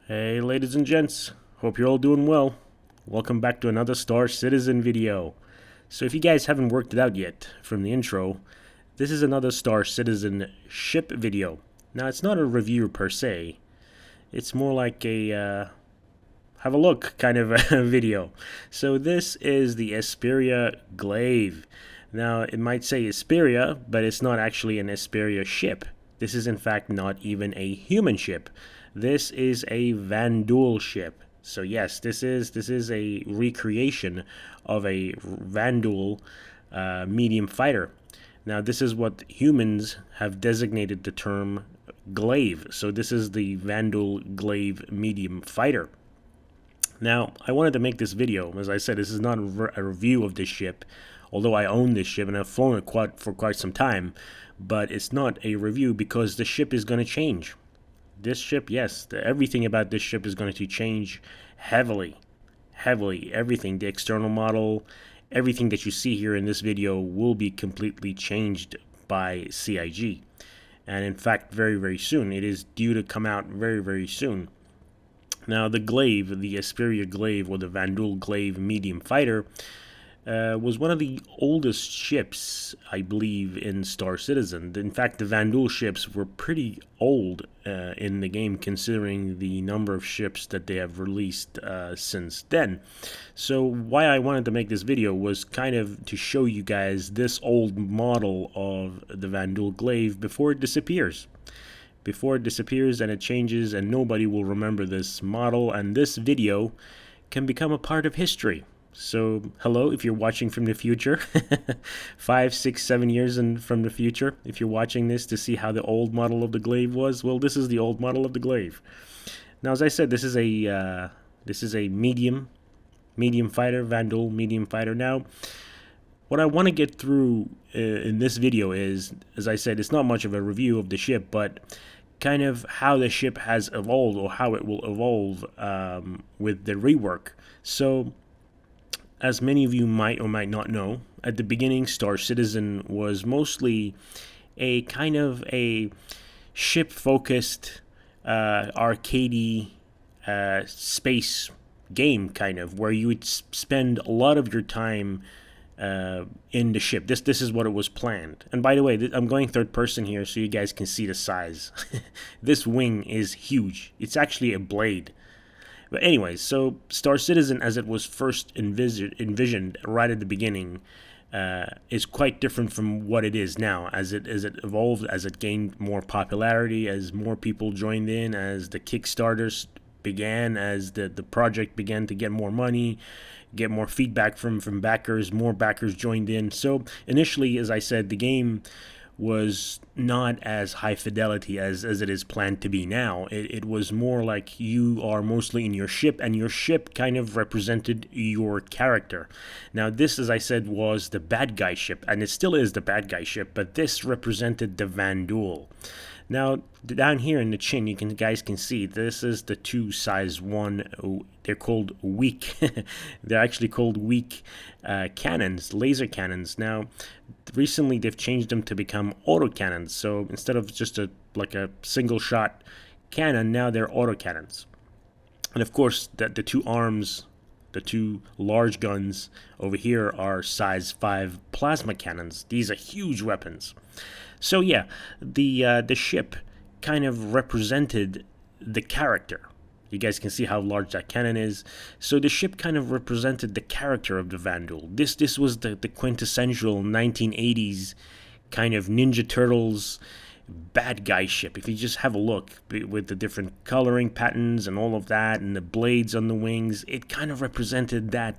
Hey ladies and gents, hope you're all doing well. Welcome back to another Star Citizen video. So if you guys haven't worked it out yet from the intro, this is another Star Citizen ship video. Now it's not a review per se, it's more like a have a look kind of a video. So this is the Esperia Glaive. Now it might say Esperia, but it's not actually an Esperia ship. This is in fact not even a human ship. This is a Vanduul ship. So yes, this is a recreation of a Vanduul medium fighter. Now this is what humans have designated the term Glaive. So this is the Vanduul Glaive medium fighter. Now I wanted to make this video. As I said, this is not a review of this ship, although I own this ship and I've flown it for quite some time. But it's not a review because the ship is going to change. This ship, yes, everything about this ship is going to change heavily. Everything, the external model, everything that you see here in this video will be completely changed by CIG. And in fact, very soon. It is due to come out very soon. Now, the Glaive, the Esperia Glaive, or the Vanduul Glaive medium fighter, was one of the oldest ships, I believe, in Star Citizen. In fact, the Vanduul ships were pretty old in the game, considering the number of ships that they have released since then. So why I wanted to make this video was kind of to show you guys this old model of the Vanduul Glaive before it disappears. Before it disappears and it changes and nobody will remember this model, and this video can become a part of history. So, hello, if you're watching from the future, 5, 6, 7 years from the future, if you're watching this to see how the old model of the Glaive was, well, this is the old model of the Glaive. Now, as I said, this is a medium fighter, Vanduul medium fighter. Now, what I want to get through in this video is, as I said, it's not much of a review of the ship, but kind of how the ship has evolved or how it will evolve with the rework. So, as many of you might or might not know, at the beginning, Star Citizen was mostly a kind of a ship-focused, arcadey space game, kind of, where you would spend a lot of your time in the ship. This is what it was planned. And by the way, I'm going third person here so you guys can see the size. This wing is huge. It's actually a blade. But anyways, so Star Citizen, as it was first envisioned right at the beginning, is quite different from what it is now. As it evolved, as it gained more popularity, as more people joined in, as the Kickstarters began, as the project began to get more money, get more feedback from backers, more backers joined in. So initially, as I said, the game was not as high fidelity as it is planned to be now. It was more like you are mostly in your ship, and your ship kind of represented your character. Now this, as I said, was the bad guy ship, and it still is the bad guy ship, but this represented the Vanduul. Now down here in the chin, guys can see this is the 2 size 1. They're called weak. They're actually called weak cannons, laser cannons. Now recently they've changed them to become auto cannons. So instead of just a single shot cannon, now they're auto cannons. And of course the 2 arms, the 2 large guns over here, are size 5 plasma cannons. These are huge weapons. So yeah, the ship kind of represented the character. You guys can see how large that cannon is. So the ship kind of represented the character of the Vanduul. This was the quintessential 1980s kind of Ninja Turtles bad guy ship. If you just have a look with the different coloring patterns and all of that, and the blades on the wings, it kind of represented that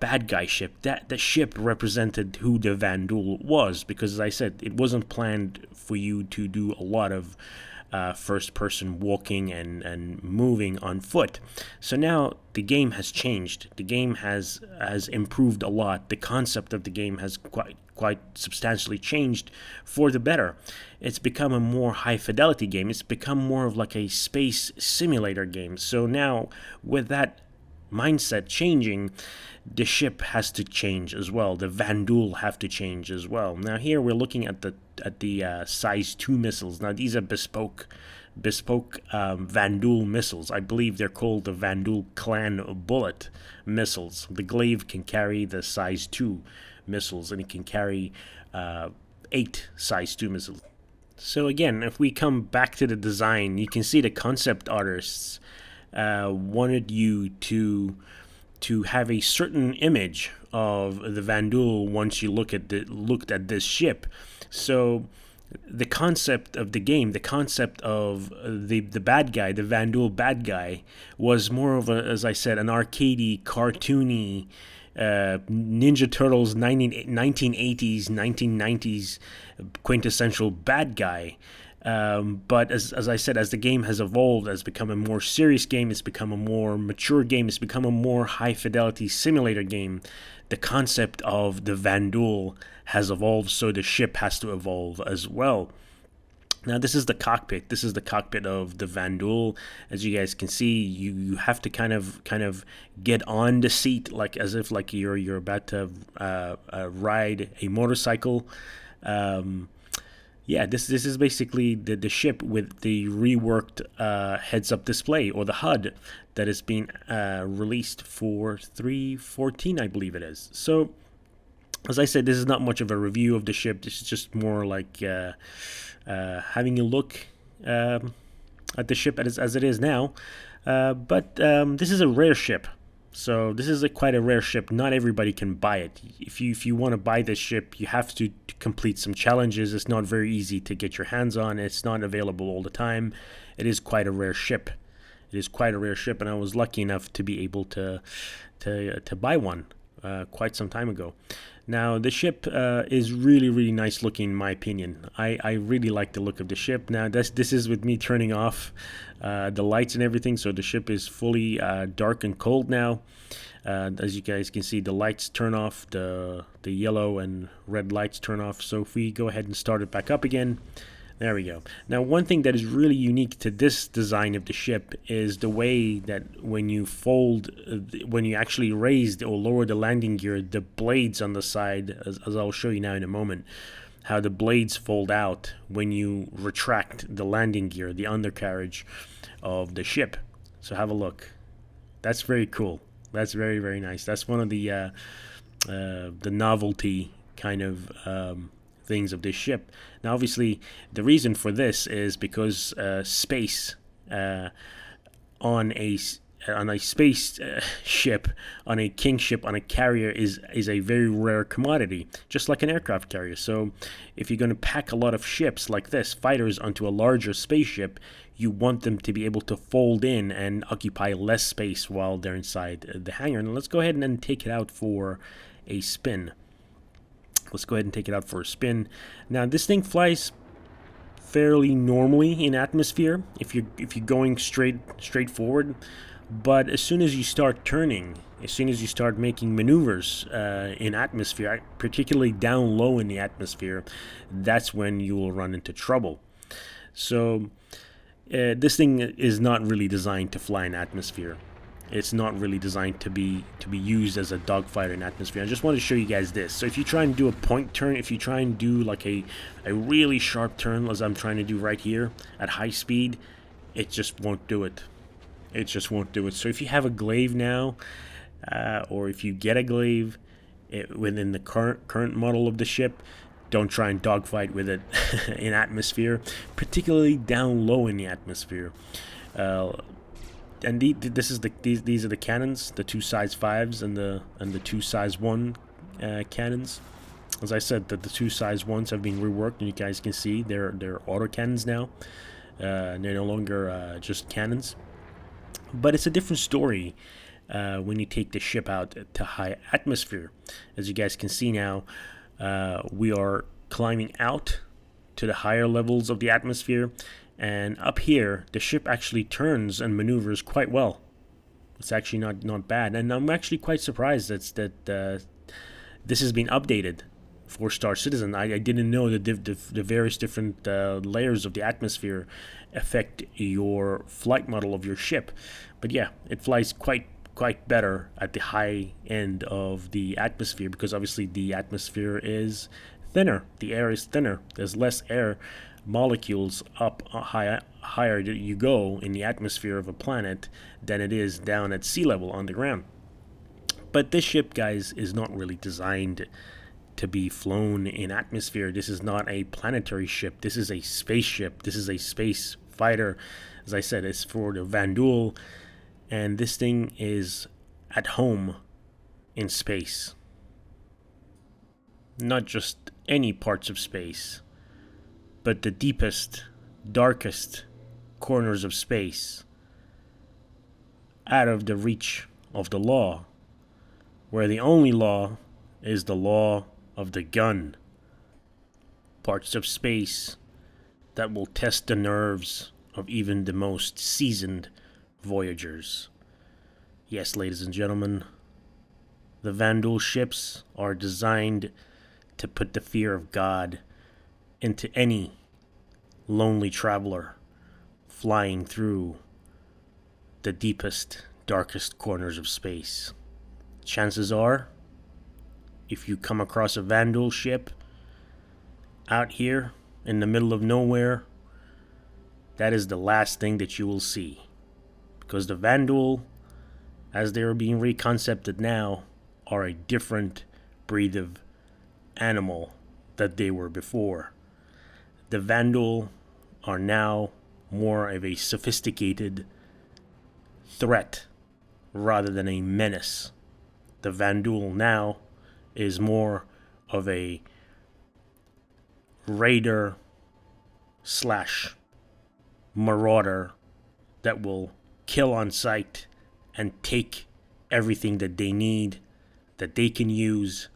bad guy ship. That the ship represented who the Vanduul was, because as I said, it wasn't planned for you to do a lot of first person walking and moving on foot. So now the game has changed. The game has improved a lot. The concept of the game has quite substantially changed for the better. It's become a more high fidelity game. It's become more of like a space simulator game. So now with that mindset changing, the ship has to change as well. The Vanduul have to change as well. Now here we're looking at the size 2 missiles. Now these are bespoke bespoke Vanduul missiles. I believe they're called the Vanduul Clan Bullet missiles. The Glaive can carry the size 2 missiles, and it can carry 8 size 2 missiles. So again, if we come back to the design, you can see the concept artists wanted you to have a certain image of the Vanduul once you looked at this ship. So the concept of the game, the concept of the bad guy, the Vanduul bad guy, was more of a, as I said, an arcadey, cartoony, Ninja Turtles 1980s, 1990s quintessential bad guy. But as I said, as the game has evolved, has become a more serious game, it's become a more mature game, it's become a more high-fidelity simulator game, the concept of the Vanduul has evolved, so the ship has to evolve as well. Now this is the cockpit. This is the cockpit of the Vanduul. As you guys can see, you have to kind of get on the seat, like as if like you're about to ride a motorcycle. Yeah, this is basically the ship with the reworked heads-up display, or the HUD, that is being released for 3.14, I believe it is. So, as I said, this is not much of a review of the ship. This is just more like having a look at the ship as it is now. But this is a rare ship. So this is quite a rare ship. Not everybody can buy it. If you want to buy this ship, you have to complete some challenges. It's not very easy to get your hands on. It's not available all the time. It is quite a rare ship. It is quite a rare ship, and I was lucky enough to be able to buy one quite some time ago. Now the ship is really nice looking, in my opinion. I really like the look of the ship. Now this is with me turning off the lights and everything, so the ship is fully dark and cold now. As you guys can see, the lights turn off, the yellow and red lights turn off. So if we go ahead and start it back up again, there we go. Now one thing that is really unique to this design of the ship is the way that when you actually raise or lower the landing gear, the blades on the side, as I'll show you now in a moment, how the blades fold out when you retract the landing gear, the undercarriage of the ship. So have a look. That's very cool. That's very nice. That's one of the novelty kind of things of this ship. Now obviously the reason for this is because space on a space ship, on a king ship, on a carrier is a very rare commodity, just like an aircraft carrier. So if you're going to pack a lot of ships like this, fighters, onto a larger spaceship, you want them to be able to fold in and occupy less space while they're inside the hangar. And let's go ahead and then take it out for a spin. Let's go ahead and take it out for a spin. Now this thing flies fairly normally in atmosphere if you're going straight forward, but as soon as you start turning, as soon as you start making maneuvers in atmosphere, particularly down low in the atmosphere, that's when you will run into trouble. So this thing is not really designed to fly in atmosphere. It's not really designed to be used as a dogfighter in atmosphere. I just want to show you guys this. So if you try and do a point turn, if you try and do like a really sharp turn, as I'm trying to do right here at high speed, it just won't do it. It just won't do it. So if you have a glaive now, or if you get a glaive within the current model of the ship, don't try and dogfight with it in atmosphere, particularly down low in the atmosphere. And these are the cannons, the two size 5s and the two size 1 cannons. As I said, the two size 1s have been reworked, and you guys can see they're auto cannons now. They're no longer just cannons. But it's a different story when you take the ship out to high atmosphere. As you guys can see now, we are climbing out to the higher levels of the atmosphere. And up here, the ship actually turns and maneuvers quite well. It's actually not bad. And I'm actually quite surprised that this has been updated for Star Citizen. I didn't know that the various different layers of the atmosphere affect your flight model of your ship. But yeah, it flies quite better at the high end of the atmosphere, because obviously the atmosphere is thinner. The air is thinner. There's less air molecules up higher you go in the atmosphere of a planet than it is down at sea level on the ground. But this ship, guys, is not really designed to be flown in atmosphere. This is not a planetary ship. This is a spaceship. This is a space fighter. As I said, it's for the Vanduul, and this thing is at home in space. Not just any parts of space, but the deepest, darkest corners of space, out of the reach of the law, where the only law is the law of the gun. Parts of space that will test the nerves of even the most seasoned voyagers. Yes, ladies and gentlemen, the Vanduul ships are designed to put the fear of God into any lonely traveler flying through the deepest, darkest corners of space. Chances are, if you come across a Vanduul ship out here in the middle of nowhere, that is the last thing that you will see. Because the Vanduul, as they are being reconcepted now, are a different breed of animal that they were before. The Vanduul are now more of a sophisticated threat rather than a menace. The Vanduul now is more of a raider slash marauder that will kill on sight and take everything that they need, that they can use,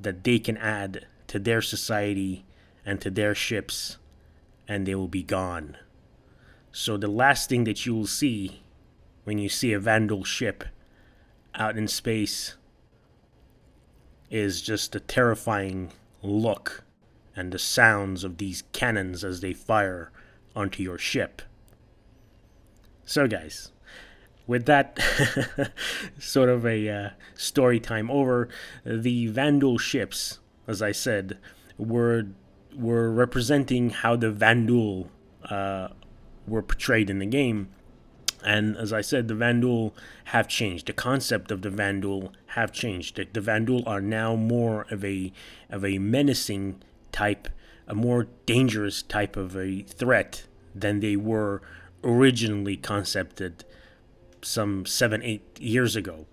that they can add to their society and to their ships, and they will be gone. So the last thing that you will see when you see a Vanduul ship out in space is just the terrifying look and the sounds of these cannons as they fire onto your ship. So guys, with that sort of a story time over, the Vanduul ships, as I said, were representing how the Vanduul were portrayed in the game. And as I said, the Vanduul have changed. The concept of the Vanduul have changed. The Vanduul are now more of a menacing type, a more dangerous type of a threat than they were originally concepted some 7-8 years ago.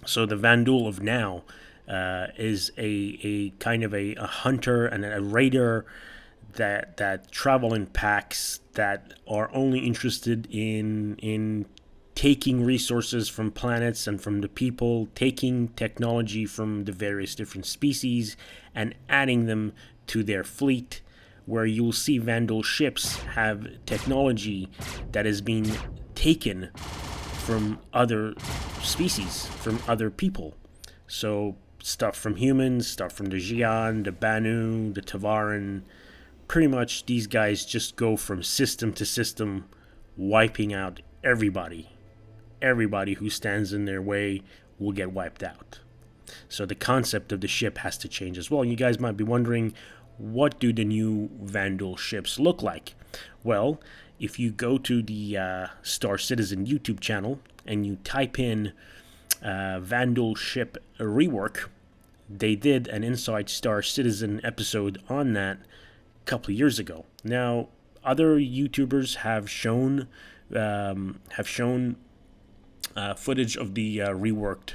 So the Vanduul of now is a kind of a hunter and a raider that travel in packs, that are only interested in taking resources from planets and from the people, taking technology from the various different species and adding them to their fleet, where you'll see Vanduul ships have technology that is being taken from other species, from other people. So stuff from humans, stuff from the Xi'an, the Banu, the Tavaran. Pretty much these guys just go from system to system, wiping out everybody. Everybody who stands in their way will get wiped out. So the concept of the ship has to change as well. You guys might be wondering, what do the new Vanduul ships look like? Well, if you go to the Star Citizen YouTube channel and you type in Vanduul ship rework, they did an Inside Star Citizen episode on that couple of years ago. Now, other YouTubers have shown footage of the reworked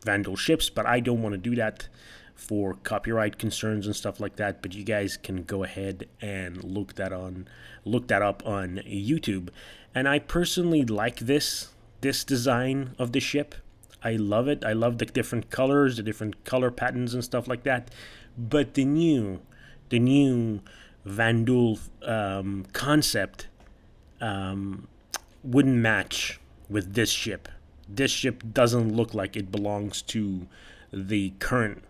Vanduul ships, but I don't want to do that for copyright concerns and stuff like that. But you guys can go ahead and look that up on YouTube. And I personally like this design of the ship. I love it. I love the different colors, the different color patterns and stuff like that. But the new Vanduul concept wouldn't match with this ship. This ship doesn't look like it belongs to the current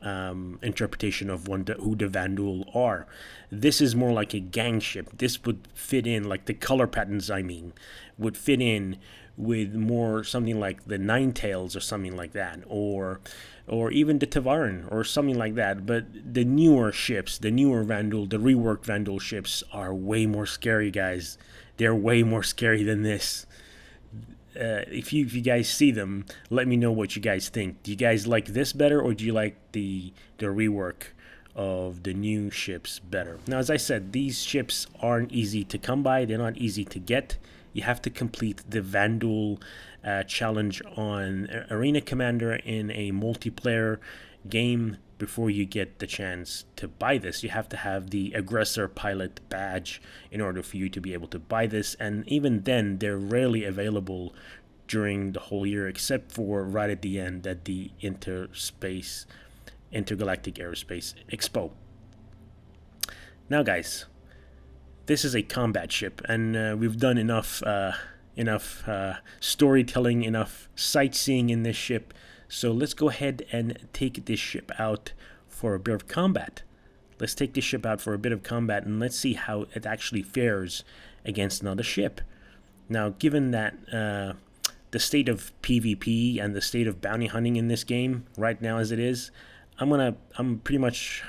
interpretation of who the Vanduul are. This is more like a gang ship. This would fit in, like the color patterns, would fit in with more something like the Nine Tails or something like that, or or even the Tavarin or something like that. But the newer ships, the newer Vanduul, the reworked Vanduul ships are way more scary, guys. They're way more scary than this. If you guys see them, let me know what you guys think. Do you guys like this better, or do you like the rework of the new ships better? Now, as I said, these ships aren't easy to come by. They're not easy to get. You have to complete the Vanduul challenge on Arena Commander in a multiplayer game before you get the chance to buy this. You have to have the Aggressor Pilot badge in order for you to be able to buy this, and even then they're rarely available during the whole year, except for right at the end at the Intergalactic Aerospace Expo. Now guys, this is a combat ship, and we've done enough storytelling, enough sightseeing in this ship. So let's go ahead and take this ship out for a bit of combat. Let's take this ship out for a bit of combat, and let's see how it actually fares against another ship. Now, given that the state of PvP and the state of bounty hunting in this game right now as it is, I'm pretty much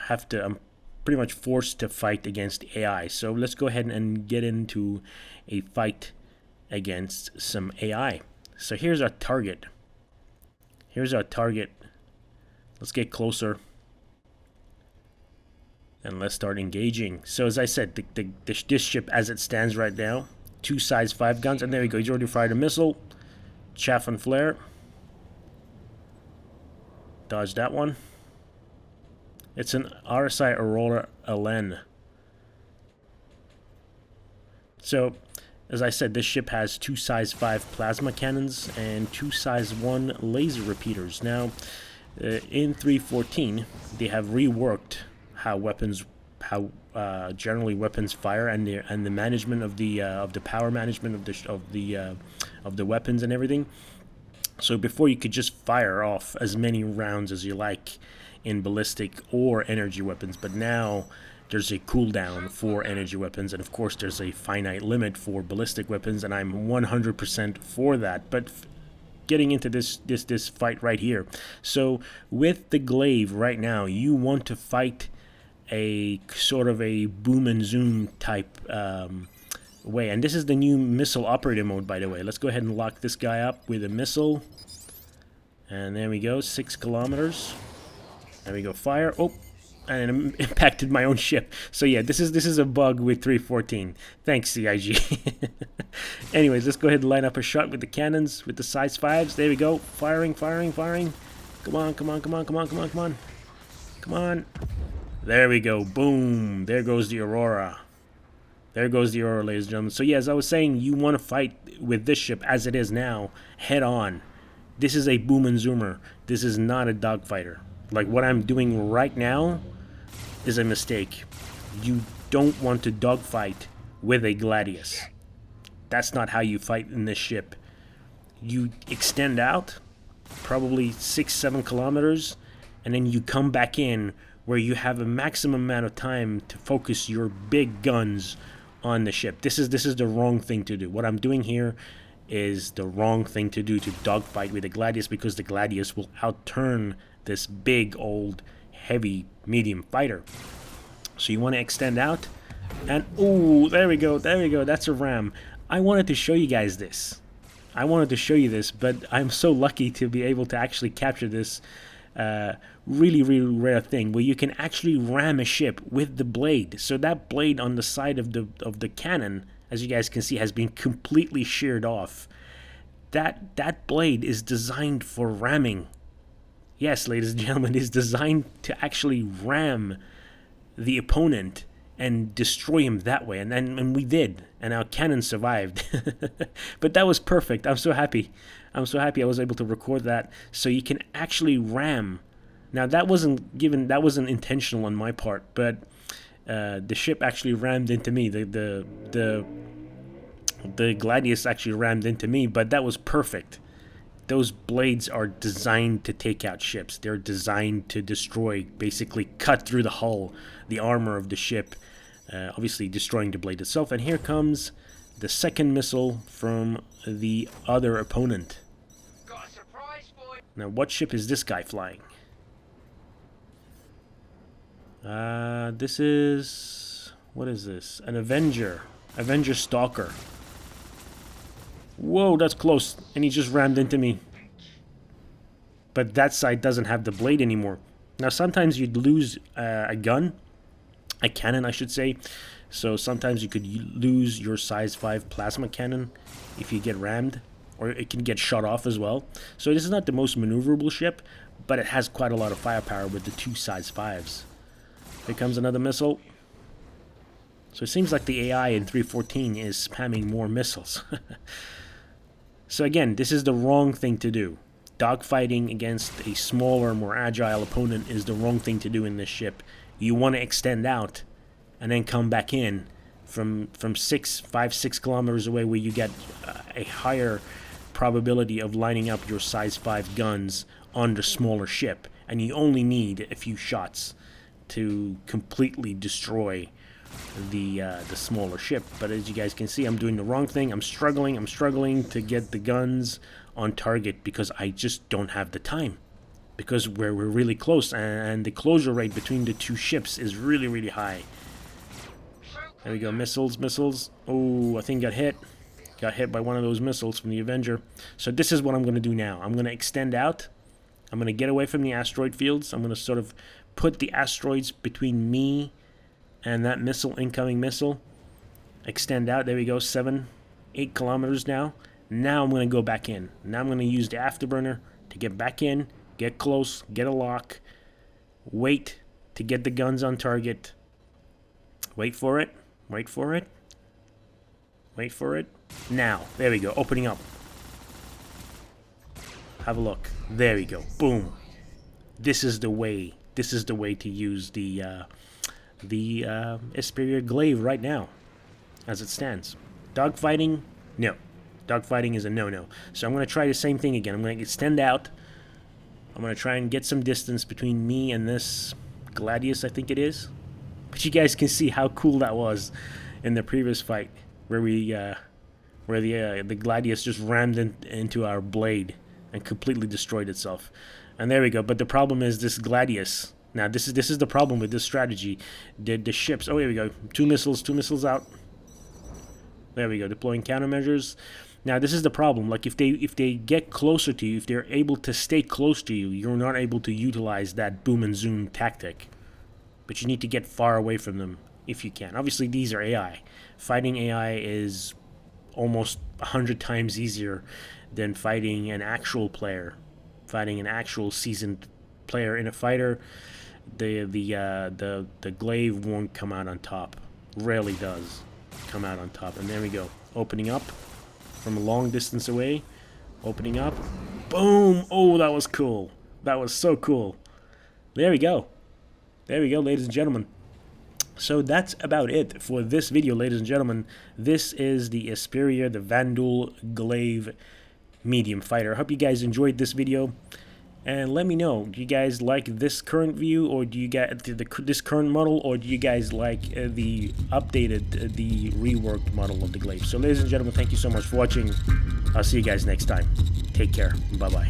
forced to fight against AI. So let's go ahead and get into a fight against some AI. So here's our target. Let's get closer and let's start engaging. So as I said, this ship as it stands right now, 2 size 5 guns, and there we go. He's already fired a missile. Chaff and flare. Dodge that one. It's an RSI Aurora LN. So as I said, this ship has 2 size 5 plasma cannons and 2 size 1 laser repeaters. Now, in 3.14, they have reworked how generally weapons fire, and the management of the power management of the weapons and everything. So before, you could just fire off as many rounds as you like in ballistic or energy weapons, but now there's a cooldown for energy weapons, and of course there's a finite limit for ballistic weapons, and I'm 100% for that. But getting into this fight right here, so with the glaive right now, you want to fight a sort of a boom and zoom type way, and this is the new missile operator mode, by the way. Let's go ahead and lock this guy up with a missile, and there we go, 6 kilometers. There we go, fire. Oh, and it impacted my own ship. So yeah, this is a bug with 3.14. Thanks, CIG. Anyways, let's go ahead and line up a shot with the cannons, with the size 5s. There we go. Firing. Come on. There we go. Boom. There goes the Aurora. Ladies and gentlemen. So yeah, as I was saying, you want to fight with this ship as it is now, head on. This is a boom and zoomer. This is not a dogfighter. Like what I'm doing right now is a mistake. You don't want to dogfight with a Gladius. That's not how you fight in this ship. You extend out probably 6-7 kilometers, and then you come back in where you have a maximum amount of time to focus your big guns on the ship. This is the wrong thing to do. What I'm doing here is the wrong thing to do, to dogfight with the Gladius, because the Gladius will outturn this big old heavy medium fighter. So you want to extend out, and oh, there we go, that's a ram. I wanted to show you guys this. But I'm so lucky to be able to actually capture this really rare thing where you can actually ram a ship with the blade. So that blade on the side of the cannon, as you guys can see, has been completely sheared off. That blade is designed for ramming. Yes, ladies and gentlemen, is designed to actually ram the opponent and destroy him that way. And we did. And our cannon survived. But that was perfect. I'm so happy I was able to record that. So you can actually ram. Now, that wasn't intentional on my part, but the ship actually rammed into me. The Gladius actually rammed into me, but that was perfect. Those blades are designed to take out ships. They're designed to destroy, basically cut through the hull, the armor of the ship, obviously destroying the blade itself. And here comes the second missile from the other opponent. Got a surprise for you. Now, what ship is this guy flying? This is... what is this? An Avenger. Avenger Stalker. Whoa, that's close. And he just rammed into me. But that side doesn't have the blade anymore. Now, sometimes you'd lose a gun. A cannon, I should say. So sometimes you could lose your size 5 plasma cannon if you get rammed. Or it can get shot off as well. So this is not the most maneuverable ship, but it has quite a lot of firepower with the 2 size 5s. Here comes another missile. So it seems like the AI in 314 is spamming more missiles. So again, this is the wrong thing to do. Dogfighting against a smaller, more agile opponent is the wrong thing to do in this ship. You want to extend out and then come back in from 5-6 kilometers away, where you get a higher probability of lining up your size 5 guns on the smaller ship, and you only need a few shots to completely destroy the smaller ship. But as you guys can see, I'm doing the wrong thing. I'm struggling to get the guns on target because I just don't have the time, because we're really close, and the closure rate between the two ships is really high. There we go. Missiles. Oh, I think got hit by one of those missiles from the Avenger. So this is what I'm going to do now. I'm going to extend out. I'm going to get away from the asteroid fields. I'm going to sort of put the asteroids between me and that incoming missile. Extend out. There we go. 7-8 kilometers now. Now I'm going to go back in. Now I'm going to use the afterburner to get back in, get close, get a lock, wait to get the guns on target. Wait for it. Now, there we go. Opening up. Have a look. There we go. Boom. This is the way. This is the way to use the Esperia Glaive right now, as it stands. Dogfighting, no. Dogfighting is a no-no. So I'm going to try the same thing again. I'm going to extend out. I'm going to try and get some distance between me and this Gladius, I think it is. But you guys can see how cool that was in the previous fight, where the Gladius just rammed into our blade and completely destroyed itself. And there we go. But the problem is this Gladius. Now this is the problem with this strategy. The ships. Oh, here we go. Two missiles out. There we go. Deploying countermeasures. Now this is the problem. Like if they get closer to you, if they're able to stay close to you, you're not able to utilize that boom and zoom tactic. But you need to get far away from them if you can. Obviously, these are AI. Fighting AI is almost 100 times easier than fighting an actual player, fighting an actual seasoned player in a fighter. The glaive won't come out on top. Rarely does come out on top. And there we go, opening up from a long distance away. Opening up, boom! Oh, that was cool. That was so cool. There we go. There we go, ladies and gentlemen. So that's about it for this video, ladies and gentlemen. This is the Esperia, the Vanduul Glaive medium fighter. I hope you guys enjoyed this video. And let me know, do you guys like this current view, or do you get this current model, or do you guys like the updated, the reworked model of the Glaive? So ladies and gentlemen, thank you so much for watching. I'll see you guys next time. Take care. Bye-bye.